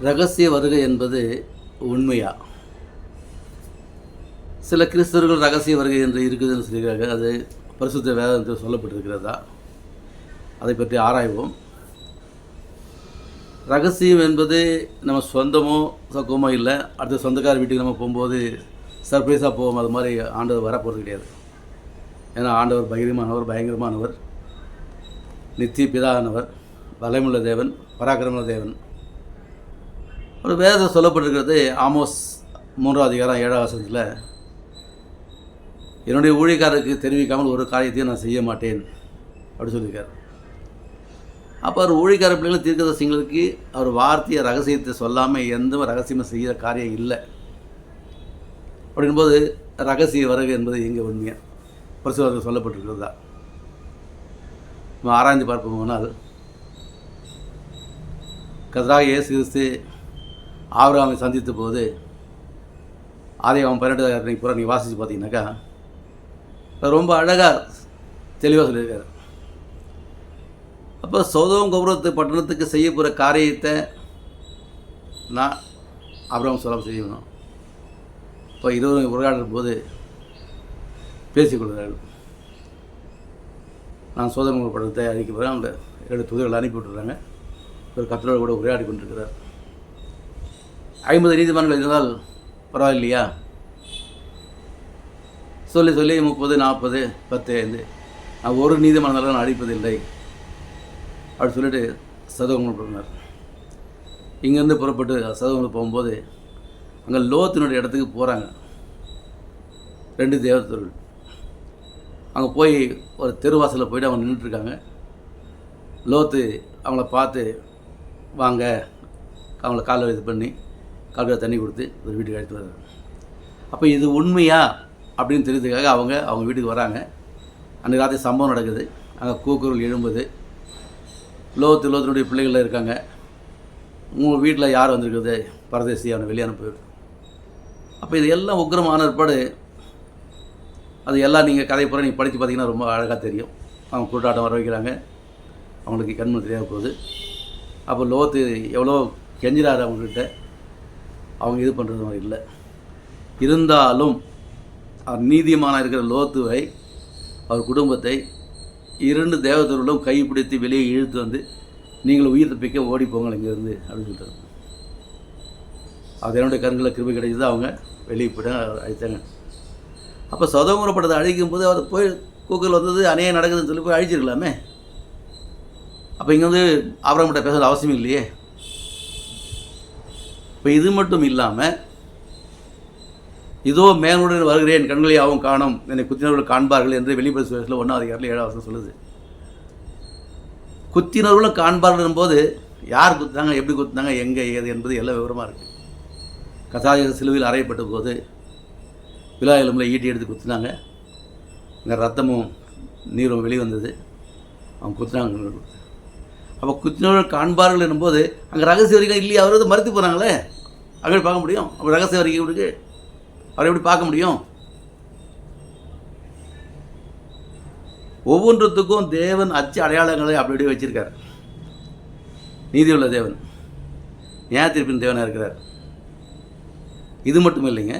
ரகசிய வருகை என்பது உண்மையா? சில கிறிஸ்தவர்கள் ரகசிய வருகை என்று இருக்குதுன்னு சொல்லியிருக்காங்க. அது பரிசுத்த வேதத்தில் சொல்லப்பட்டிருக்கிறதா? அதை பற்றி ஆராய்வோம். ரகசியம் என்பது நம்ம சொந்தமோ சக்குவமோ இல்லை, அடுத்த சொந்தக்கார வீட்டுக்கு நம்ம போகும்போது சர்ப்ரைஸாக போவோம். அது மாதிரி ஆண்டவர் வரப்போகிறது கிடையாது. ஏன்னா ஆண்டவர் பயங்கரமானவர், நித்திய பிதானவர், வல்லமையுள்ள தேவன், பராக்கிரமமுள்ள தேவன். ஒரு வேதத்தில் சொல்லப்பட்டிருக்கிறது. ஆமோஸ் 3 அதிகாரம் 7 வசனத்தில், என்னுடைய ஊழியக்காரருக்கு தெரிவிக்காமல் ஒரு காரியத்தையும் நான் செய்ய மாட்டேன் அப்படி சொல்லியிருக்கார். அப்போ அவர் ஊழியக்கார பிள்ளைங்களும் தீர்க்கதரிசிகளுக்கு அவர் வார்த்தையை ரகசியத்தை சொல்லாமல் எந்த ரகசியமும் செய்கிற காரியம் இல்லை. அப்படின்போது ரகசிய வருகை என்பது எங்கே உண்மையாக பரிசுத்தத்தில் சொல்லப்பட்டிருக்கிறதா? நம்ம ஆராய்ந்து பார்ப்போம்னால், கர்த்தராகிய இயேசு கிறிஸ்து ஆபிரகாமை சந்தித்த போது ஆதியாகமம் 18 பூரா நீங்கள் வாசித்து பார்த்தீங்கன்னாக்கா ரொம்ப அழகாக தெளிவாக சொல்லியிருக்காரு. அப்போ சோதோம் கோபுரத்து பட்டணத்துக்கு செய்ய போகிற காரியத்தை நான் ஆபிரகாம் சொல்லாமல் செய்யணும். இப்போ 20 உரையாடும் போது பேசிக்கொள்கிறார்கள். நான் சோதனை பட்டணத்தை அழிக்க போகிறேன். அவங்க 2 தூதர்கள் அனுப்பி விட்டுறாங்க. ஒரு கர்த்தரோடு கூட உரையாடி கொண்டிருக்கிறார். 50 நீதிமன்றங்கள் இருந்தால் பரவாயில்லையா? சொல்லி 30, 40, 10 நான் ஒரு நீதிமன்றத்தில் நான் அழிப்பதில்லை அப்படி சொல்லிட்டு சதவங்கள் போனார். இங்கேருந்து புறப்பட்டு சதவங்கள் போகும்போது அங்கே லோத்தினுடைய இடத்துக்கு போகிறாங்க 2 தேவதூதர்கள். அங்கே போய் ஒரு தெருவாசலில் போய்ட்டு அவங்க நின்றுட்டுருக்காங்க. லோத்து அவங்கள பார்த்து வாங்க, அவங்கள காலில் இது பண்ணி காலில் தண்ணி கொடுத்து ஒரு வீட்டுக்கு அழைத்து வர்றாங்க. அப்போ இது உண்மையா அப்படின்னு தெரிஞ்சதுக்காக அவங்க வீட்டுக்கு வராங்க. அன்றைக்கு ராத்திரி சம்பவம் நடக்குது. அங்கே கூக்குரல் எழும்புது. லோத்தினுடைய பிள்ளைகளில் இருக்காங்க. உங்கள் வீட்டில் யார் வந்திருக்குது? பரதேசி, அவனை வெளியே அனுப்பிவிடு. அப்போ இது எல்லாம் உக்கிரமான ஏற்பாடு. அது எல்லாம் நீங்கள் கதை பூரா நீங்கள் படித்து பார்த்தீங்கன்னா ரொம்ப அழகாக தெரியும். அவங்க கூட்டாட்டம் வர வைக்கிறாங்க. அவங்களுக்கு கண்மணி தெரியாத போகுது. அப்போ லோத்து எவ்வளோ கெஞ்சிறாரு அவங்கக்கிட்ட. அவங்க இது பண்ணுறது மாதிரி இல்லை. இருந்தாலும் அவர் நீதிமான இருக்கிற லோத்துவை, அவர் குடும்பத்தை 2 தேவதூதர்களும் கைப்பிடித்து வெளியே இழுத்து வந்து, நீங்கள் உயிர் தப்பிக்க ஓடி போங்கள் இங்கேருந்து அப்படின்னு சொல்லிட்டாங்க. அது என்னுடைய கண்களில் கிருபை கிடைச்சது. அவங்க வெளியே போயிட்டாங்க, அழித்தாங்க. அப்போ சதோமரப்பட்டதை அழிக்கும் போது அவர் போய் கூக்கல் வந்தது அநேகம் நடக்குதுன்னு சொல்லி போய் அழிச்சிருக்கலாமே. அப்போ இங்கே வந்து ஆபிரகாம்கிட்ட பேசுகிற அவசியம் இல்லையே. இப்போ இது மட்டும் இல்லாமல், இதோ மேலுடன் வருகிறேன், கண்களை யாவும் காணும், என்னை குத்தினவர்கள் காண்பார்கள் என்று வெளிப்படை சுவிசேஷத்தில் 1 அதிகாரத்தில் 7 வசனம் சொல்லுது. குத்தினவர்களும் காண்பார்கள் போது யார் குத்துனாங்க, எப்படி குத்துனாங்க, எங்கே ஏது என்பது எல்லாம் விவரமாக இருக்குது. கர்த்தர் சிலுவையில் அறையப்பட்ட போது விலா எலும்பில் ஈட்டி எடுத்து குத்துனாங்க. இங்கே ரத்தமும் நீரும் வெளிவந்தது. அவங்க குத்துனாங்க. அப்போ குத்தினவர்கள் காண்பார்கள் என்னும்போது அங்கே ரகசிய வரைக்கும் இல்லையா? அவர் வந்து மறுத்து போகிறாங்களே, அங்கே பார்க்க முடியும். அப்போ ரகசிய வரைக்கும் இவருக்கு அவரை எப்படி பார்க்க முடியும்? ஒவ்வொன்றத்துக்கும் தேவன் அச்சு அடையாளங்களை அப்படி அப்படியே வச்சிருக்கார். நீதியுள்ள தேவன், நியாய தீர்ப்பின் தேவனாக இருக்கிறார். இது மட்டும் இல்லைங்க.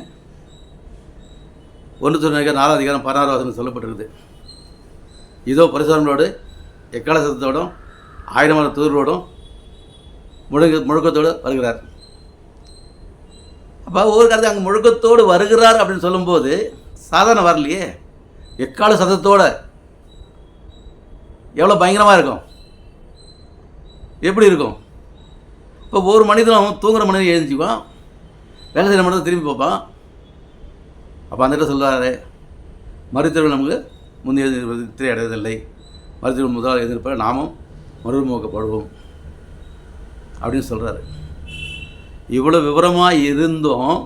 1 Thessalonians 4 அதிகாரம் 16 வசனம் சொல்லப்பட்டிருக்குது. இதோ பரிசுத்தவான்களோடு எக்காள சத்தத்தோடும் 1000 தூதர்களோடும் முழக்கத்தோடு வருகிறார். அப்போ ஒவ்வொரு காலத்தில் அங்கே முழக்கத்தோடு வருகிறார் அப்படின்னு சொல்லும்போது சாதாரண வரலையே. எக்கால சத்தத்தோடு எவ்வளோ பயங்கரமாக இருக்கும், எப்படி இருக்கும்? இப்போ ஒரு மனிதனும் தூங்குற மனிதன் எழுந்திக்குவான், வேலை செய்கிற மனிதன் திரும்பி பார்ப்பான். அப்போ அந்த இடத்துல சொல்கிறாரு, மருத்துவர்கள் நமக்கு முந்தைய திருப்தி அடைவதில்லை, மருத்துவர்கள் முதலாக எதிர்ப்ப நாமும் மறுமுகப்படுவோம் அப்படின்னு சொல்கிறாரு. இவ்வளோ விவரமாக இருந்தும்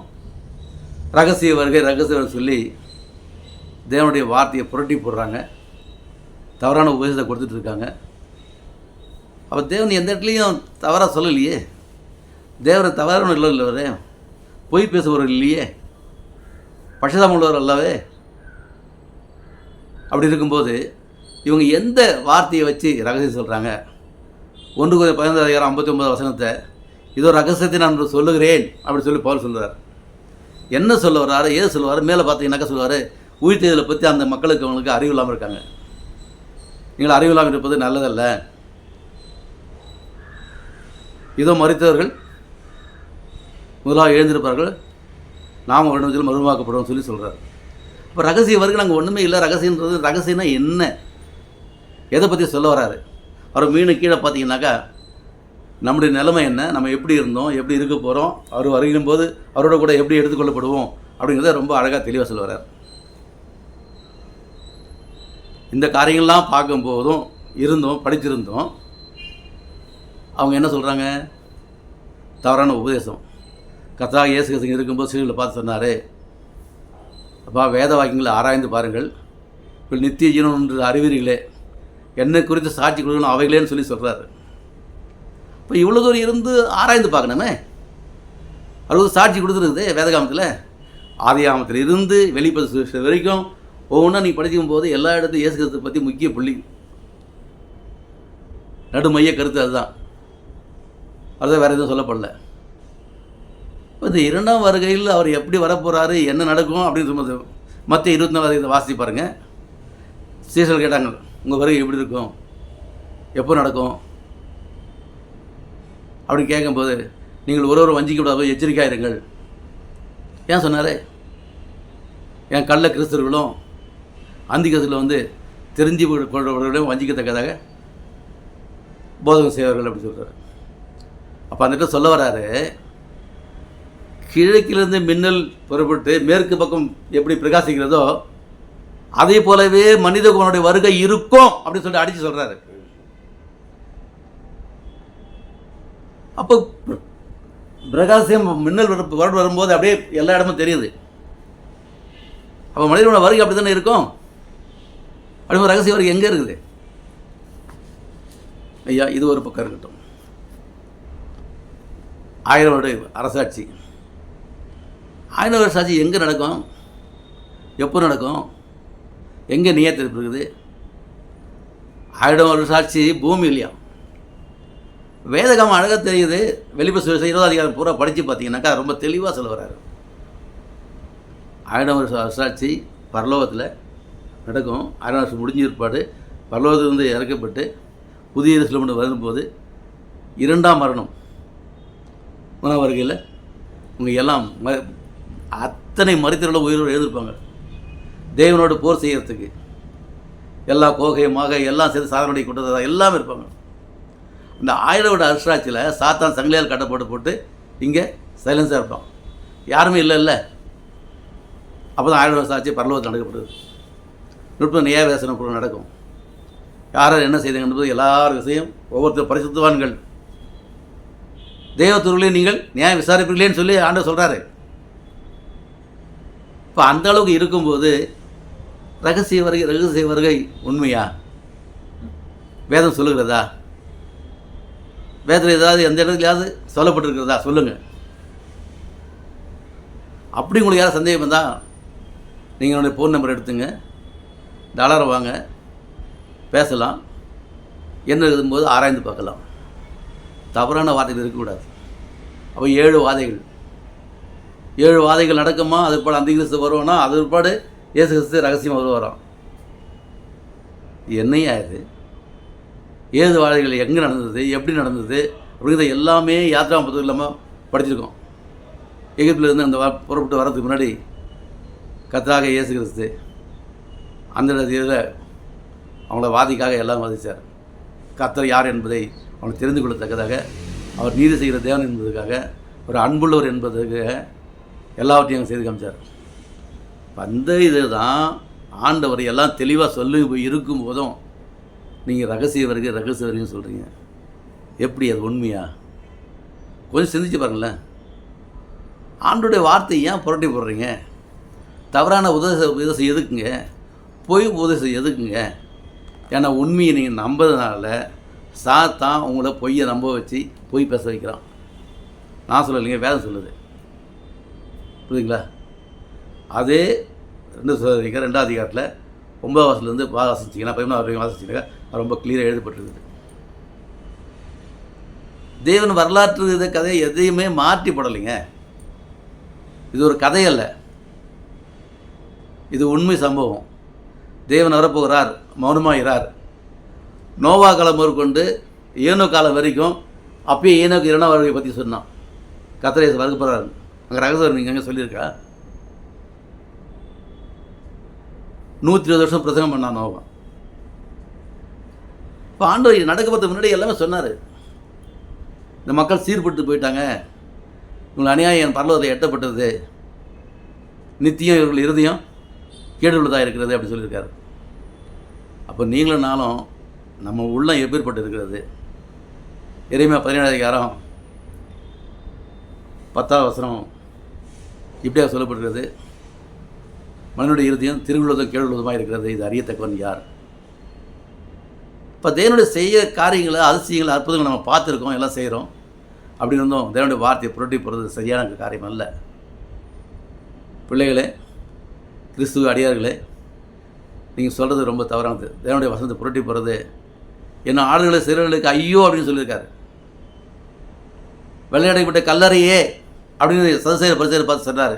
ரகசிய வருகை சொல்லி தேவனுடைய வார்த்தையை புரட்டி போடுறாங்க. தவறான உபதேசத்தை கொடுத்துட்ருக்காங்க. அப்போ தேவன் எந்த இடத்துலையும் தவறாக சொல்லலையே. தேவரை தவறான இல்லையே, பொய் பேசுபவர் இல்லையே, பட்சதாம உள்ளவர் அல்லவே. அப்படி இருக்கும்போது இவங்க எந்த வார்த்தையை வச்சு ரகசியம் சொல்கிறாங்க? 1 Corinthians 15 அதிகாரம் 59 வசனத்தை இதோ ரகசியத்தை நான் சொல்லுகிறேன் அப்படி சொல்லி பவுல் சொல்கிறார். என்ன சொல்ல வர்றாரு, ஏது சொல்லுவார்? மேலே பார்த்தீங்கன்னாக்கா சொல்லுவார், உயிர்த்தெழுதலை பற்றி அந்த மக்களுக்கு அவங்களுக்கு அறிவு இல்லாமல் இருக்காங்க. நீங்கள் அறிவு இல்லாமல் இருப்பது நல்லதல்ல. இதோ மரித்தவர்கள் முதலாக எழுந்திருப்பார்கள், நாம் ஒரு இடத்தில் மறுமாக்கப்படுவோம் சொல்லி சொல்கிறார். இப்போ ரகசியம் வரைக்கும் நாங்கள் ஒன்றுமே இல்லை. ரகசியம்னா என்ன, எதை பற்றி சொல்ல வராரு? அவர் மீன் கீழே பார்த்தீங்கன்னாக்கா நம்முடைய நிலைமை என்ன, நம்ம எப்படி இருந்தோம், எப்படி இருக்க போகிறோம், அவர் வருகிற போது அவரோட கூட எப்படி எடுத்துக்கொள்ளப்படுவோம் அப்படிங்கிறத ரொம்ப அழகாக தெளிவாக சொல்ல வர்றார். இந்த காரியங்கள்லாம் பார்க்கும்போதும் படிச்சிருந்தோம். அவங்க என்ன சொல்கிறாங்க? தவறான உபதேசம். கர்த்தராகிய இயேசு கிறிஸ்து இருக்கும்போது சீடர்களை பார்த்து சொன்னார், அப்பா வேத வாக்கியங்களை ஆராய்ந்து பாருங்கள், இப்போ நித்திய ஜீவன் என்று அறிவீர்களே, என்னை குறித்து சாட்சி கொடுக்கணும் அவைகளேன்னு சொல்லி சொல்கிறாரு. இப்போ இவ்வளோ தூரம் இருந்து ஆராய்ந்து பார்க்கணுமே. அது சாட்சி கொடுத்துருக்குது வேதகாமத்தில். ஆதியாகமத்தில் இருந்து வெளிப்படுத்த வரைக்கும் ஒவ்வொன்றா நீ படிக்கும் போது எல்லா இடத்தையும் இயேசு கிறிஸ்துவை பற்றி முக்கிய புள்ளி நடுமைய கருத்து அதுதான். அதுதான் வேறு எதுவும் சொல்லப்படல. இப்போ இந்த 2ஆம் வருகையில் அவர் எப்படி வரப்போகிறாரு, என்ன நடக்கும் அப்படின்னு சொல்லும்போது மத்திய 24 வாசித்து பாருங்கள். சீசர்கள் கேட்டாங்க, உங்கள் வருகை எப்படி இருக்கும், எப்போ நடக்கும் அப்படின்னு கேட்கும்போது, நீங்கள் ஒரு வஞ்சிக்கப்படாத எச்சரிக்கையாக இருங்கள். ஏன் சொன்னார்? என் கள்ள கிறிஸ்தவர்களும் அந்திகத்தில் தெரிஞ்சு கொள்றவர்களையும் வஞ்சிக்கத்தக்கதாக போதகம் செய்வார்கள் அப்படி சொல்கிறார். அப்போ அந்த சொல்ல வராரு, கிழக்கிலிருந்து மின்னல் புறப்பட்டு மேற்கு பக்கம் எப்படி பிரகாசிக்கிறதோ அதே போலவே மனித குலனுடைய வருகை இருக்கும் அப்படின்னு சொல்லி அடித்து சொல்கிறாரு. அப்போ பிரகாசம் மின்னல் வரும்போது அப்படியே எல்லா இடமும் தெரியுது. அப்போ மனிதனோட வருகை அப்படி தானே இருக்கும். அப்படி ரகசிய வருகை எங்கே இருக்குது ஐயா? இது ஒரு பக்கம் இருக்கட்டும். 1000 வருட அரசாட்சி, 1000 வருஷ ஆட்சி எங்கே நடக்கும், எப்போ நடக்கும், எங்கே நியத்திருப்பு இருக்குது? 1000 வருஷ ஆட்சி பூமி இல்லையா? வேதகாமம் அழகாக தெரியுது. வெளிப்படுத்த 20 அதிகாரம் பூரா படித்து பார்த்தீங்கன்னாக்கா ரொம்ப தெளிவாக சொல்ல வர்றாரு. 1000 வருஷ அரசாட்சி பரலோகத்தில் நடக்கும். 1000 வருஷம் முடிஞ்ச ஏற்பாடு பரலோகத்திலிருந்து இறக்கப்பட்டு புதிய எருசலேம் வரும்போது 2ஆம் மரணம் 3ஆம் வருகையில் உங்கள் எல்லாம் அத்தனை மரித்தவர்களும் உயிரோடு எழுதிருப்பாங்க. தேவனோடு போர் செய்கிறதுக்கு எல்லா கோகையமாக எல்லாம் சேர்ந்து சாதனுடைய கூட்டத்தை எல்லாமே இருப்பாங்க. இந்த 1000 வருட அரசாட்சியில் சாத்தான் சங்கிலியால் கட்டப்பட்டு இங்கே சைலன்ஸாக இருப்பான், யாருமே இல்லை. அப்போ தான் 1000 வருஷம் ஆட்சி பரலோகத்தில் நடக்கப்படுது. நுட்ப நியாயவேசனம் கூட நடக்கும். யாரார் என்ன செய்தாங்கன்றது எல்லார் விஷயம் ஒவ்வொருத்தர் பரிசுத்தவான்கள் தேவத்தூர்களையும் நீங்கள் நியாயம் விசாரிப்பீர்களேன்னு சொல்லி ஆண்டவர் சொல்கிறாரு. இப்போ அந்த அளவுக்கு இருக்கும்போது ரகசிய வருகை உண்மையா? வேதம் சொல்லுகிறதா? வேதத்தில் ஏதாவது எந்த இடத்துலையாவது சொல்லப்பட்டிருக்கிறதா? சொல்லுங்கள். அப்படி உங்களுக்கு யாரும் சந்தேகம் வந்தால் நீங்கள் என்னுடைய ஃபோன் நம்பர் எடுத்துங்க, டாலரை வாங்க, பேசலாம். என்ன இருக்கும்போது ஆராய்ந்து பார்க்கலாம். தவறான வார்த்தைகள் இருக்கக்கூடாது. அப்போ 7 வாதைகள் நடக்குமா? அது பாடு அந்த கிறிஸ்து வருவானா? அது பாடு இயேசு கிறிஸ்து ரகசியமாக வருவாராம். என்னையா இது? 7 வாதைகள் எங்கே நடந்தது, எப்படி நடந்தது அப்படிங்கிறத எல்லாமே யாத்ரா புத்தகம் இல்லாமல் படிச்சிருக்கோம். எகிப்திலேருந்து அந்த புறப்பட்டு வரதுக்கு முன்னாடி கர்த்தராகிய இயேசு கிறிஸ்து அந்த இதில் அவங்கள வாதிக்காக எல்லாம் வாதித்தார். கர்த்தர் யார் என்பதை அவனை தெரிந்து கொள்ளத்தக்கதாக, அவர் நீதி செய்கிற தேவன் என்பதற்காக, ஒரு அன்புள்ளவர் என்பதற்காக எல்லாவற்றையும் செய்து காமிச்சார். அந்த இது தான் ஆண்டவர் எல்லாம் தெளிவாக சொல்லி இருக்கும் போதும் நீங்கள் ரகசிய வருகைன்னு சொல்கிறீங்க. எப்படி அது உண்மையா? கொஞ்சம் சிந்திச்சு பாருங்களேன். ஆண்டோடைய வார்த்தை ஏன் புரட்டி போடுறீங்க? தவறான உபதேசம் எதுக்குங்க? பொய் உபதேசம் எதுக்குங்க? ஏன்னா உண்மையை நீங்கள் நம்புறதுனால சாத்தான் உங்களை பொய்யை நம்ப வச்சு பொய் பேச வைக்கிறான். நான் சொல்லலைங்க, வேதம் சொல்லுது. புரியுதுங்களா? அதே 2ஆம் அதிகாரத்தில் 9ஆம் வசனத்துலேருந்து வாசிச்சிங்கன்னா 11ஆம் வரைக்கும் வாசிச்சிங்கனாக்கா ரொம்ப கிளியராக எழுதப்பட்டிருக்குது. தேவன் வரலாற்று இதை கதையை எதையுமே மாற்றி போடலைங்க. இது ஒரு கதை அல்ல, இது உண்மை சம்பவம். தேவன் வரப்போகிறார், மௌனமாகிறார். நோவா காலம் முதற்கொண்டு ஏனோ காலம் வரைக்கும் அப்பயே ஏனோக்கு 2ஆம் வருகையை பற்றி சொன்னான். கர்த்தர் இயேசு வரப் போகிறார். அங்கே ரகசியம் நீங்கள் எங்கே சொல்லியிருக்கா? 120 வருஷம் பிரசங்கம் பண்ணான் நோவா. இப்போ ஆண்டவர் நடக்கப்பட்ட முன்னாடி எல்லாமே சொன்னார். இந்த மக்கள் சீர்பட்டு போயிட்டாங்க, உங்கள் அநியாயம் என் பரலோகத்தை எட்டப்பட்டது, நித்தியம் இவர்கள் இருதயம் கேடுள்ளதாக இருக்கிறது அப்படி சொல்லியிருக்காரு. அப்போ நீங்களும் நானும் நம்ம உள்ளம் எப்பேற்பட்டு இருக்கிறது? எரேமியா 17ஆம் அதிகாரம் 10ஆம் வசனம் இப்படியாக சொல்லப்பட்டிருக்கிறது, மனிதனுடைய இருதயம் திருவுள்ளதும் கேடுள்ளதுமாக இருக்கிறது, இது அறியத்தக்கவன் யார்? இப்போ தேவனுடைய செய்ய காரியங்களை, அதிசயங்களை, அற்புதங்களை நம்ம பார்த்துருக்கோம், எல்லாம் செய்கிறோம். அப்படி இருந்தோம் தேவனுடைய வார்த்தையை புரட்டி போகிறது சரியான காரியம் அல்ல. பிள்ளைகளே, கிறிஸ்துவ அடியார்களே, நீங்கள் சொல்கிறது ரொம்ப தவறானது. தேவனுடைய வசனத்தை புரட்டி போகிறது என்ன ஆடுகளை சிறுவர்களுக்கு ஐயோ அப்படின்னு சொல்லியிருக்காரு. வெள்ளையடைப்பட்ட கல்லறையே அப்படின்னு சதுசேயர் பரிசேயர் பார்த்து சொன்னார்.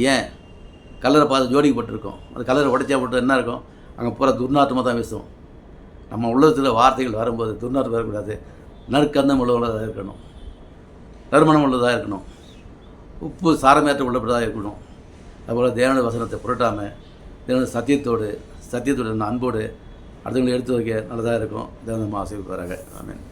ஏன்? கல்லறை பார்த்து ஜோடிக்கப்பட்டிருக்கோம். அந்த கல்லறை உடைச்சா போட்டு என்ன இருக்கும்? அங்கே பூரா துர்நாற்றமாக தான் வீசும். நம்ம உள்ளத்தில் வார்த்தைகள் வரும்போது துர்நாற்றம் வரக்கூடாது, நற்கந்தம் உள்ளதாக இருக்கணும், நறுமணம் உள்ளதாக இருக்கணும், உப்பு சாரமேற்ற உள்ளதாக இருக்கணும். அதுபோல் தேவனுடைய வசனத்தை புரட்டாமல் தேவனுடைய சத்தியத்தோடு அன்போடு அடுத்தவங்களை எடுத்து வைக்க நல்லதாக இருக்கும். தேவன் நம்ம ஆசீர்வதிப்பாராக. ஆமென்.